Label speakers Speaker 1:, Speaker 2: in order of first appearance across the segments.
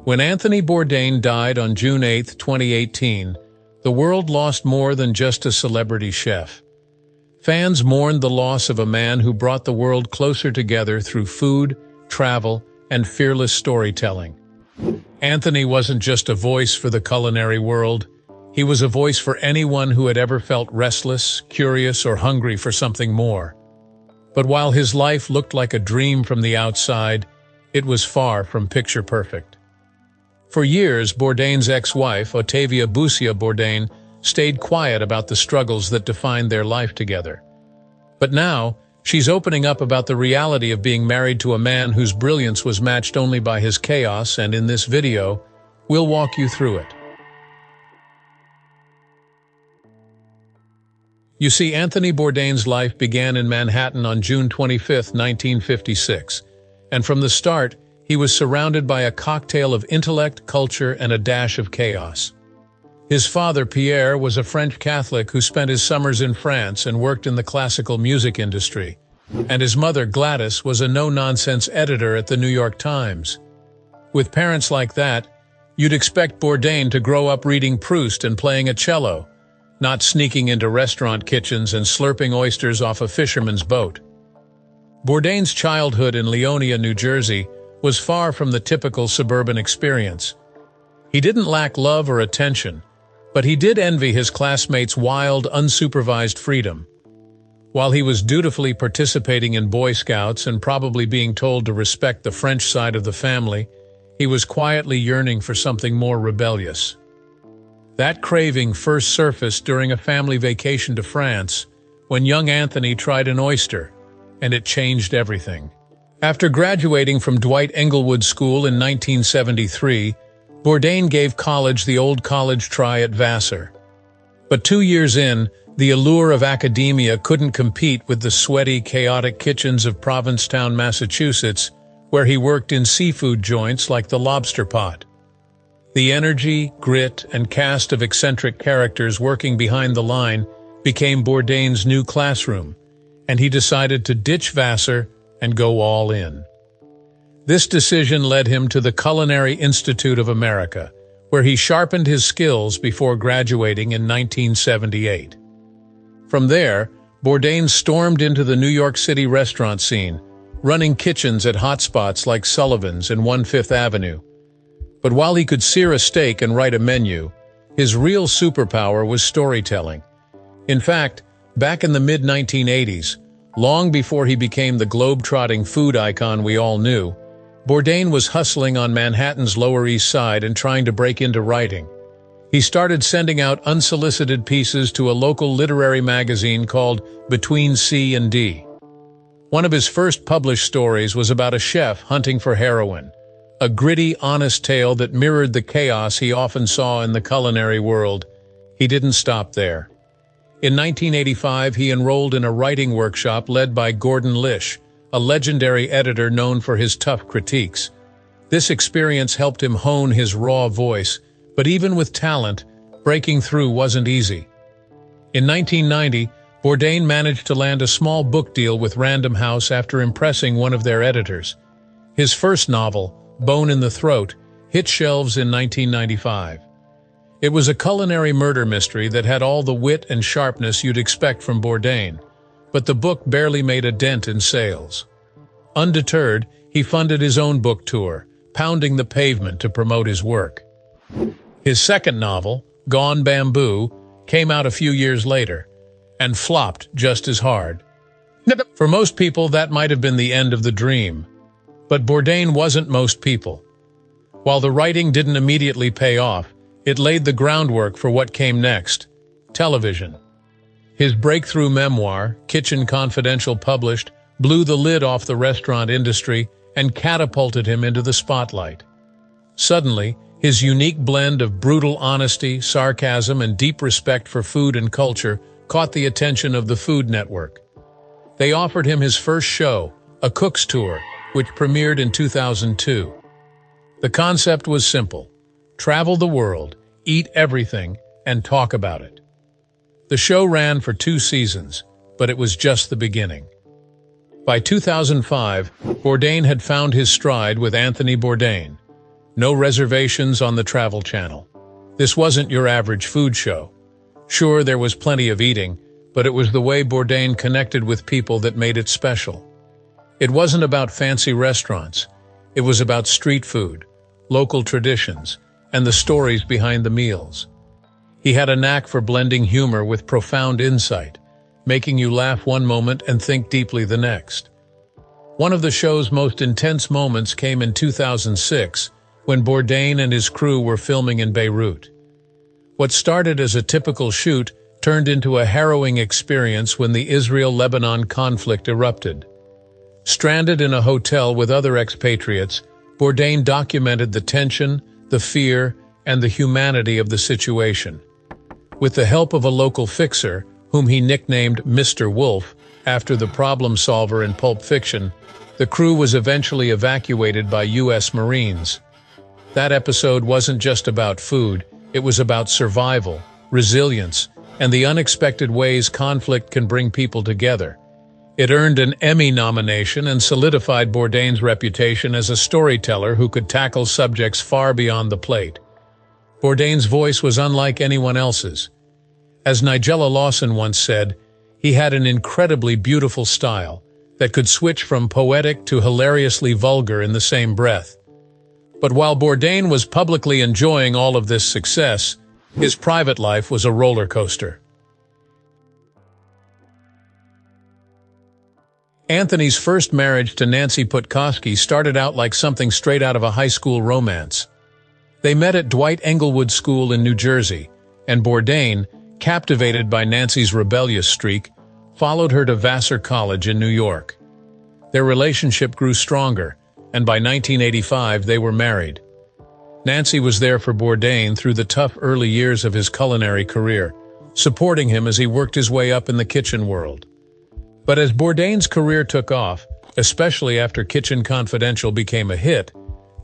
Speaker 1: When Anthony Bourdain died on June 8, 2018, the world lost more than just a celebrity chef. Fans mourned the loss of a man who brought the world closer together through food, travel, and fearless storytelling. Anthony wasn't just a voice for the culinary world. He was a voice for anyone who had ever felt restless, curious, or hungry for something more. But while his life looked like a dream from the outside, it was far from picture perfect. For years, Bourdain's ex-wife, Ottavia Busia Bourdain, stayed quiet about the struggles that defined their life together. But now, she's opening up about the reality of being married to a man whose brilliance was matched only by his chaos, and in this video, we'll walk you through it. You see, Anthony Bourdain's life began in Manhattan on June 25, 1956, and from the start, he was surrounded by a cocktail of intellect, culture, and a dash of chaos. His father, Pierre, was a French Catholic who spent his summers in France and worked in the classical music industry. And his mother, Gladys, was a no-nonsense editor at the New York Times. With parents like that, you'd expect Bourdain to grow up reading Proust and playing a cello, not sneaking into restaurant kitchens and slurping oysters off a fisherman's boat. Bourdain's childhood in Leonia, New Jersey, was far from the typical suburban experience. He didn't lack love or attention, but he did envy his classmates' wild, unsupervised freedom. While he was dutifully participating in Boy Scouts and probably being told to respect the French side of the family, he was quietly yearning for something more rebellious. That craving first surfaced during a family vacation to France, when young Anthony tried an oyster, and it changed everything. After graduating from Dwight Englewood School in 1973, Bourdain gave college the old college try at Vassar. But 2 years in, the allure of academia couldn't compete with the sweaty, chaotic kitchens of Provincetown, Massachusetts, where he worked in seafood joints like the Lobster Pot. The energy, grit, and cast of eccentric characters working behind the line became Bourdain's new classroom, and he decided to ditch Vassar and go all in. This decision led him to the Culinary Institute of America, where he sharpened his skills before graduating in 1978. From there, Bourdain stormed into the New York City restaurant scene, running kitchens at hotspots like Sullivan's and 1/5 Avenue. But while he could sear a steak and write a menu, his real superpower was storytelling. In fact, back in the mid-1980s, long before he became the globe-trotting food icon we all knew, Bourdain was hustling on Manhattan's Lower East Side and trying to break into writing. He started sending out unsolicited pieces to a local literary magazine called Between C and D. One of his first published stories was about a chef hunting for heroin, a gritty, honest tale that mirrored the chaos he often saw in the culinary world. He didn't stop there. In 1985, he enrolled in a writing workshop led by Gordon Lish, a legendary editor known for his tough critiques. This experience helped him hone his raw voice, but even with talent, breaking through wasn't easy. In 1990, Bourdain managed to land a small book deal with Random House after impressing one of their editors. His first novel, Bone in the Throat, hit shelves in 1995. It was a culinary murder mystery that had all the wit and sharpness you'd expect from Bourdain, but the book barely made a dent in sales. Undeterred, he funded his own book tour, pounding the pavement to promote his work. His second novel, Gone Bamboo, came out a few years later, and flopped just as hard. For most people, that might have been the end of the dream. But Bourdain wasn't most people. While the writing didn't immediately pay off, it laid the groundwork for what came next: television. His breakthrough memoir, Kitchen Confidential, published, blew the lid off the restaurant industry and catapulted him into the spotlight. Suddenly, his unique blend of brutal honesty, sarcasm, and deep respect for food and culture caught the attention of the Food Network. They offered him his first show, A Cook's Tour, which premiered in 2002. The concept was simple: travel the world, eat everything, and talk about it. The show ran for 2 seasons, but it was just the beginning. By 2005, Bourdain had found his stride with Anthony Bourdain. No reservations on the Travel Channel. This wasn't your average food show. Sure, there was plenty of eating, but it was the way Bourdain connected with people that made it special. It wasn't about fancy restaurants. It was about street food, local traditions, and the stories behind the meals. He had a knack for blending humor with profound insight, making you laugh one moment and think deeply the next. One of the show's most intense moments came in 2006, when Bourdain and his crew were filming in Beirut. What started as a typical shoot turned into a harrowing experience when the Israel-Lebanon conflict erupted. Stranded in a hotel with other expatriates, Bourdain documented the tension, the fear, and the humanity of the situation. With the help of a local fixer, whom he nicknamed Mr. Wolf, after the problem solver in Pulp Fiction, the crew was eventually evacuated by U.S. Marines. That episode wasn't just about food, it was about survival, resilience, and the unexpected ways conflict can bring people together. It earned an Emmy nomination and solidified Bourdain's reputation as a storyteller who could tackle subjects far beyond the plate. Bourdain's voice was unlike anyone else's. As Nigella Lawson once said, he had an incredibly beautiful style that could switch from poetic to hilariously vulgar in the same breath. But while Bourdain was publicly enjoying all of this success, his private life was a roller coaster. Anthony's first marriage to Nancy Putkowski started out like something straight out of a high school romance. They met at Dwight Englewood School in New Jersey, and Bourdain, captivated by Nancy's rebellious streak, followed her to Vassar College in New York. Their relationship grew stronger, and by 1985 they were married. Nancy was there for Bourdain through the tough early years of his culinary career, supporting him as he worked his way up in the kitchen world. But as Bourdain's career took off, especially after Kitchen Confidential became a hit,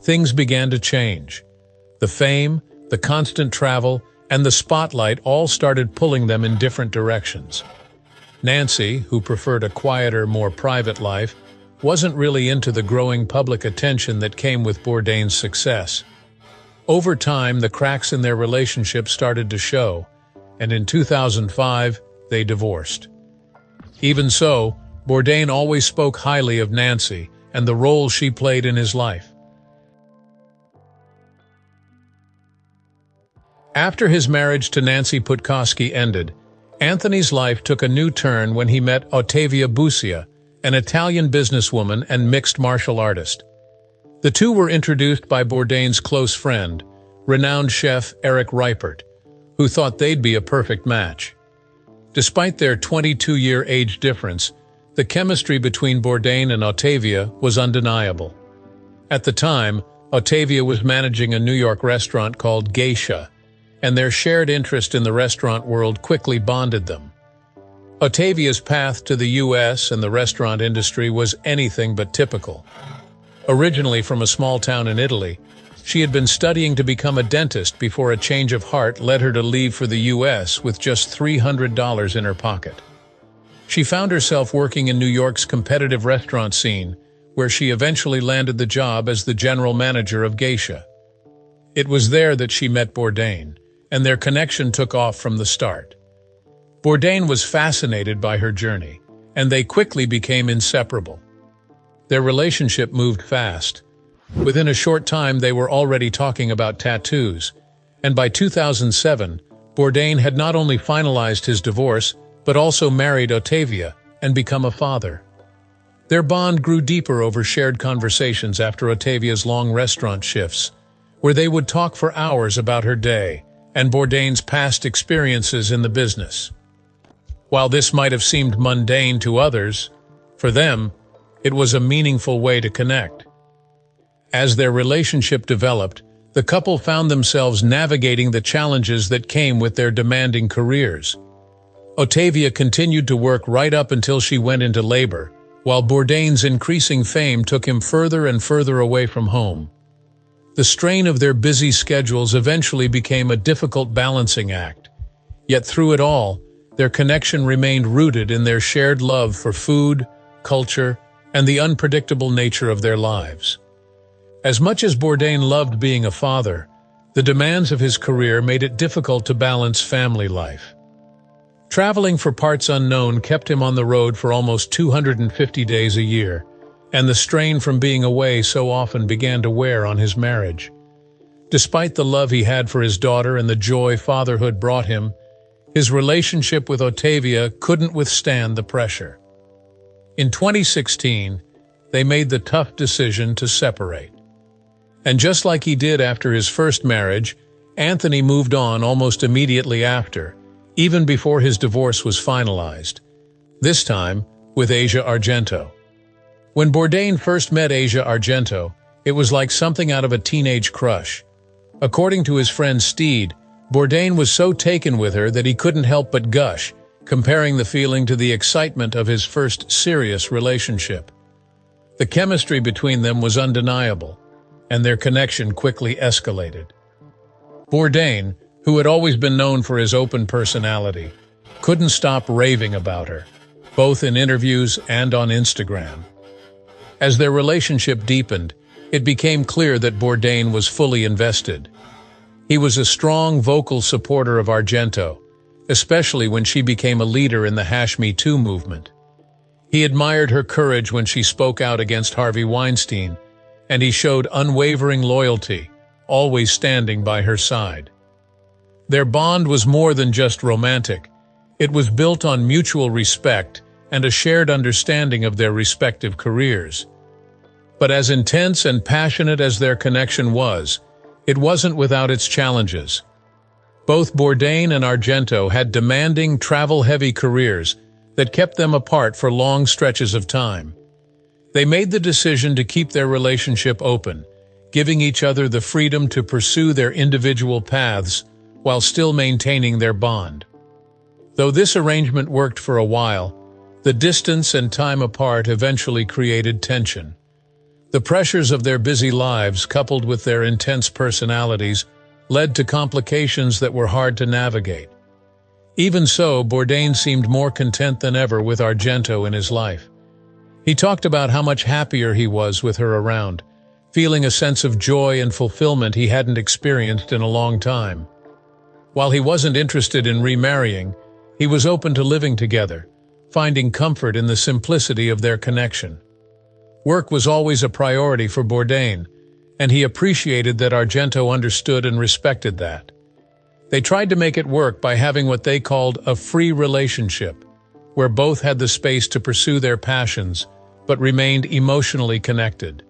Speaker 1: things began to change. The fame, the constant travel, and the spotlight all started pulling them in different directions. Nancy, who preferred a quieter, more private life, wasn't really into the growing public attention that came with Bourdain's success. Over time, the cracks in their relationship started to show, and in 2005, they divorced. Even so, Bourdain always spoke highly of Nancy and the role she played in his life. After his marriage to Nancy Putkowski ended, Anthony's life took a new turn when he met Ottavia Busia, an Italian businesswoman and mixed martial artist. The two were introduced by Bourdain's close friend, renowned chef Eric Reipert, who thought they'd be a perfect match. Despite their 22-year age difference, the chemistry between Bourdain and Ottavia was undeniable. At the time, Ottavia was managing a New York restaurant called Geisha, and their shared interest in the restaurant world quickly bonded them. Ottavia's path to the U.S. and the restaurant industry was anything but typical. Originally from a small town in Italy, she had been studying to become a dentist before a change of heart led her to leave for the U.S. with just $300 in her pocket. She found herself working in New York's competitive restaurant scene, where she eventually landed the job as the general manager of Geisha. It was there that she met Bourdain, and their connection took off from the start. Bourdain was fascinated by her journey, and they quickly became inseparable. Their relationship moved fast. Within a short time, they were already talking about tattoos, and by 2007, Bourdain had not only finalized his divorce, but also married Ottavia and become a father. Their bond grew deeper over shared conversations after Ottavia's long restaurant shifts, where they would talk for hours about her day and Bourdain's past experiences in the business. While this might have seemed mundane to others, for them, it was a meaningful way to connect. As their relationship developed, the couple found themselves navigating the challenges that came with their demanding careers. Ottavia continued to work right up until she went into labor, while Bourdain's increasing fame took him further and further away from home. The strain of their busy schedules eventually became a difficult balancing act. Yet through it all, their connection remained rooted in their shared love for food, culture, and the unpredictable nature of their lives. As much as Bourdain loved being a father, the demands of his career made it difficult to balance family life. Traveling for parts unknown kept him on the road for almost 250 days a year, and the strain from being away so often began to wear on his marriage. Despite the love he had for his daughter and the joy fatherhood brought him, his relationship with Ottavia couldn't withstand the pressure. In 2016, they made the tough decision to separate. And just like he did after his first marriage, Anthony moved on almost immediately after, even before his divorce was finalized, this time with Asia Argento. When Bourdain first met Asia Argento, it was like something out of a teenage crush. According to his friend Steed, Bourdain was so taken with her that he couldn't help but gush, comparing the feeling to the excitement of his first serious relationship. The chemistry between them was undeniable, and their connection quickly escalated. Bourdain, who had always been known for his open personality, couldn't stop raving about her, both in interviews and on Instagram. As their relationship deepened, it became clear that Bourdain was fully invested. He was a strong vocal supporter of Argento, especially when she became a leader in the #MeToo movement. He admired her courage when she spoke out against Harvey Weinstein, and he showed unwavering loyalty, always standing by her side. Their bond was more than just romantic. It was built on mutual respect and a shared understanding of their respective careers. But as intense and passionate as their connection was, it wasn't without its challenges. Both Bourdain and Argento had demanding, travel-heavy careers that kept them apart for long stretches of time. They made the decision to keep their relationship open, giving each other the freedom to pursue their individual paths while still maintaining their bond. Though this arrangement worked for a while, the distance and time apart eventually created tension. The pressures of their busy lives, coupled with their intense personalities, led to complications that were hard to navigate. Even so, Bourdain seemed more content than ever with Argento in his life. He talked about how much happier he was with her around, feeling a sense of joy and fulfillment he hadn't experienced in a long time. While he wasn't interested in remarrying, he was open to living together, finding comfort in the simplicity of their connection. Work was always a priority for Bourdain, and he appreciated that Argento understood and respected that. They tried to make it work by having what they called a free relationship, where both had the space to pursue their passions, but remained emotionally connected.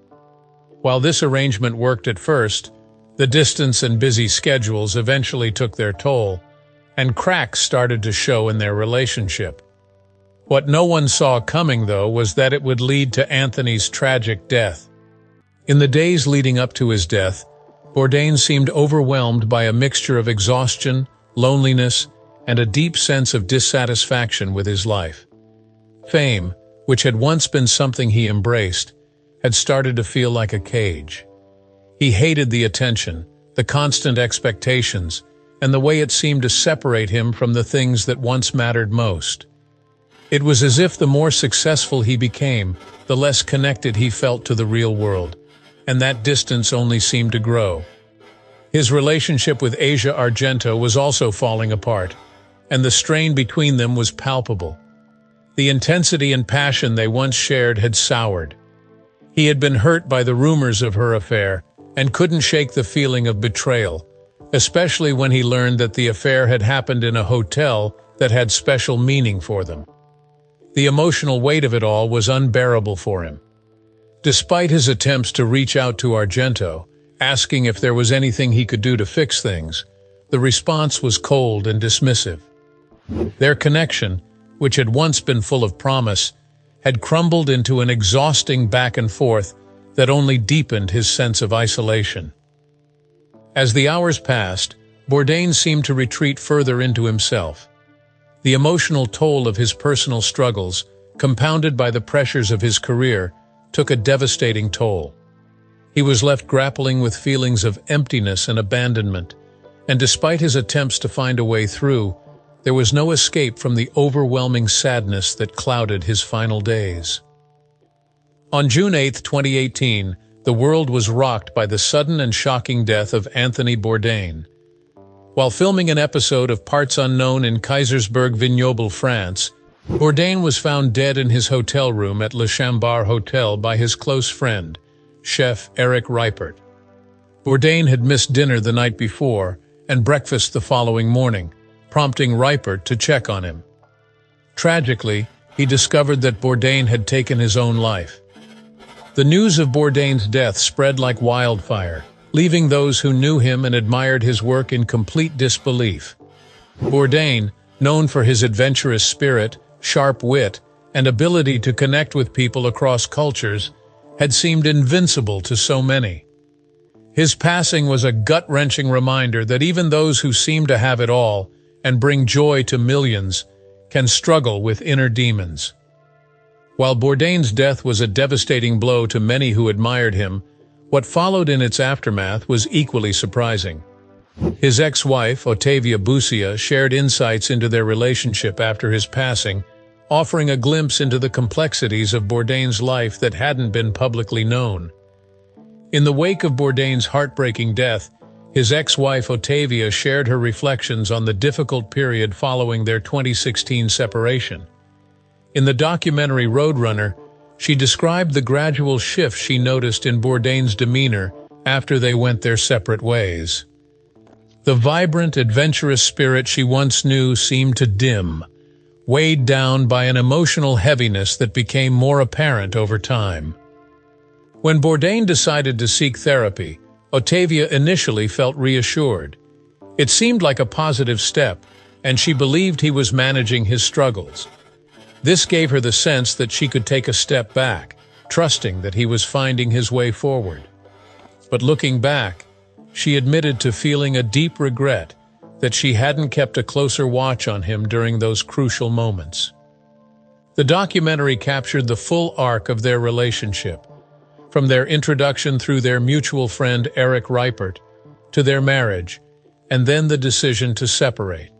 Speaker 1: While this arrangement worked at first, the distance and busy schedules eventually took their toll, and cracks started to show in their relationship. What no one saw coming, though, was that it would lead to Anthony's tragic death. In the days leading up to his death, Bourdain seemed overwhelmed by a mixture of exhaustion, loneliness, and a deep sense of dissatisfaction with his life. Fame, which had once been something he embraced, had started to feel like a cage. He hated the attention, the constant expectations, and the way it seemed to separate him from the things that once mattered most. It was as if the more successful he became, the less connected he felt to the real world, and that distance only seemed to grow. His relationship with Asia Argento was also falling apart, and the strain between them was palpable. The intensity and passion they once shared had soured. He had been hurt by the rumors of her affair and couldn't shake the feeling of betrayal, especially when he learned that the affair had happened in a hotel that had special meaning for them. The emotional weight of it all was unbearable for him. Despite his attempts to reach out to Argento, asking if there was anything he could do to fix things, the response was cold and dismissive. Their connection, which had once been full of promise, had crumbled into an exhausting back and forth that only deepened his sense of isolation. As the hours passed, Bourdain seemed to retreat further into himself. The emotional toll of his personal struggles, compounded by the pressures of his career, took a devastating toll. He was left grappling with feelings of emptiness and abandonment, and despite his attempts to find a way through, there was no escape from the overwhelming sadness that clouded his final days. On June 8, 2018, the world was rocked by the sudden and shocking death of Anthony Bourdain. While filming an episode of Parts Unknown in Kaysersberg Vignoble, France, Bourdain was found dead in his hotel room at Le Chambard Hotel by his close friend, chef Eric Reipert. Bourdain had missed dinner the night before and breakfast the following morning, prompting Reipert to check on him. Tragically, he discovered that Bourdain had taken his own life. The news of Bourdain's death spread like wildfire, leaving those who knew him and admired his work in complete disbelief. Bourdain, known for his adventurous spirit, sharp wit, and ability to connect with people across cultures, had seemed invincible to so many. His passing was a gut-wrenching reminder that even those who seem to have it all and bring joy to millions can struggle with inner demons. While Bourdain's death was a devastating blow to many who admired him, what followed in its aftermath was equally surprising. His ex-wife, Ottavia Busia, shared insights into their relationship after his passing, offering a glimpse into the complexities of Bourdain's life that hadn't been publicly known. In the wake of Bourdain's heartbreaking death, his ex-wife Ottavia shared her reflections on the difficult period following their 2016 separation. In the documentary Roadrunner, she described the gradual shift she noticed in Bourdain's demeanor after they went their separate ways. The vibrant, adventurous spirit she once knew seemed to dim, weighed down by an emotional heaviness that became more apparent over time. When Bourdain decided to seek therapy, Ottavia initially felt reassured. It seemed like a positive step, and she believed he was managing his struggles. This gave her the sense that she could take a step back, trusting that he was finding his way forward. But looking back, she admitted to feeling a deep regret that she hadn't kept a closer watch on him during those crucial moments. The documentary captured the full arc of their relationship, from their introduction through their mutual friend Eric Reipert, to their marriage, and then the decision to separate.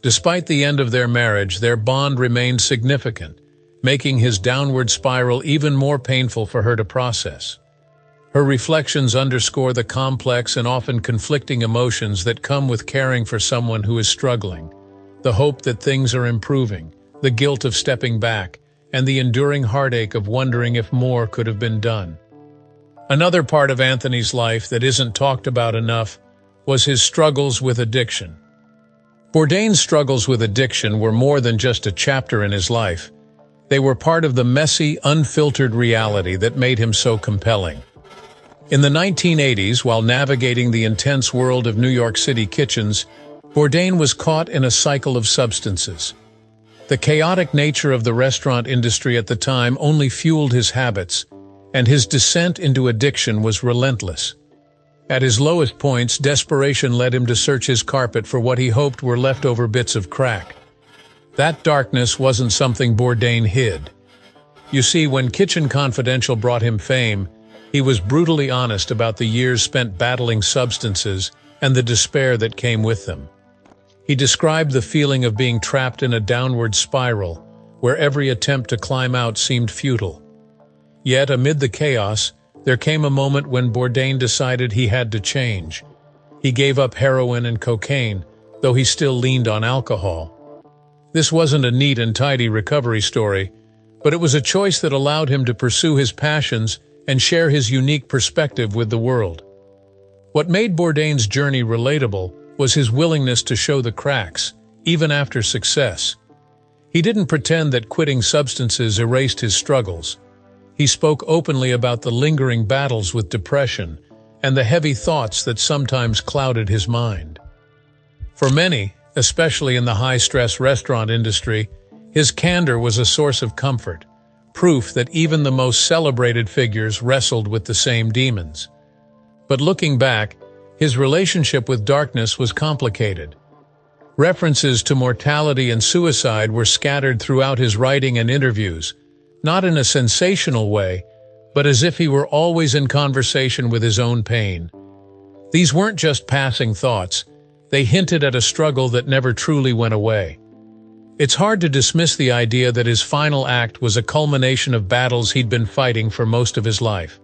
Speaker 1: Despite the end of their marriage, their bond remained significant, making his downward spiral even more painful for her to process. Her reflections underscore the complex and often conflicting emotions that come with caring for someone who is struggling: the hope that things are improving, the guilt of stepping back, and the enduring heartache of wondering if more could have been done. Another part of Anthony's life that isn't talked about enough was his struggles with addiction. Bourdain's struggles with addiction were more than just a chapter in his life. They were part of the messy, unfiltered reality that made him so compelling. In the 1980s, while navigating the intense world of New York City kitchens, Bourdain was caught in a cycle of substances. The chaotic nature of the restaurant industry at the time only fueled his habits, and his descent into addiction was relentless. At his lowest points, desperation led him to search his carpet for what he hoped were leftover bits of crack. That darkness wasn't something Bourdain hid. You see, when Kitchen Confidential brought him fame, he was brutally honest about the years spent battling substances and the despair that came with them. He described the feeling of being trapped in a downward spiral, where every attempt to climb out seemed futile. Yet, amid the chaos, there came a moment when Bourdain decided he had to change. He gave up heroin and cocaine, though he still leaned on alcohol. This wasn't a neat and tidy recovery story, but it was a choice that allowed him to pursue his passions and share his unique perspective with the world. What made Bourdain's journey relatable was his willingness to show the cracks, even after success. He didn't pretend that quitting substances erased his struggles. He spoke openly about the lingering battles with depression and the heavy thoughts that sometimes clouded his mind. For many, especially in the high-stress restaurant industry, his candor was a source of comfort, proof that even the most celebrated figures wrestled with the same demons. But looking back, his relationship with darkness was complicated. References to mortality and suicide were scattered throughout his writing and interviews, not in a sensational way, but as if he were always in conversation with his own pain. These weren't just passing thoughts, they hinted at a struggle that never truly went away. It's hard to dismiss the idea that his final act was a culmination of battles he'd been fighting for most of his life.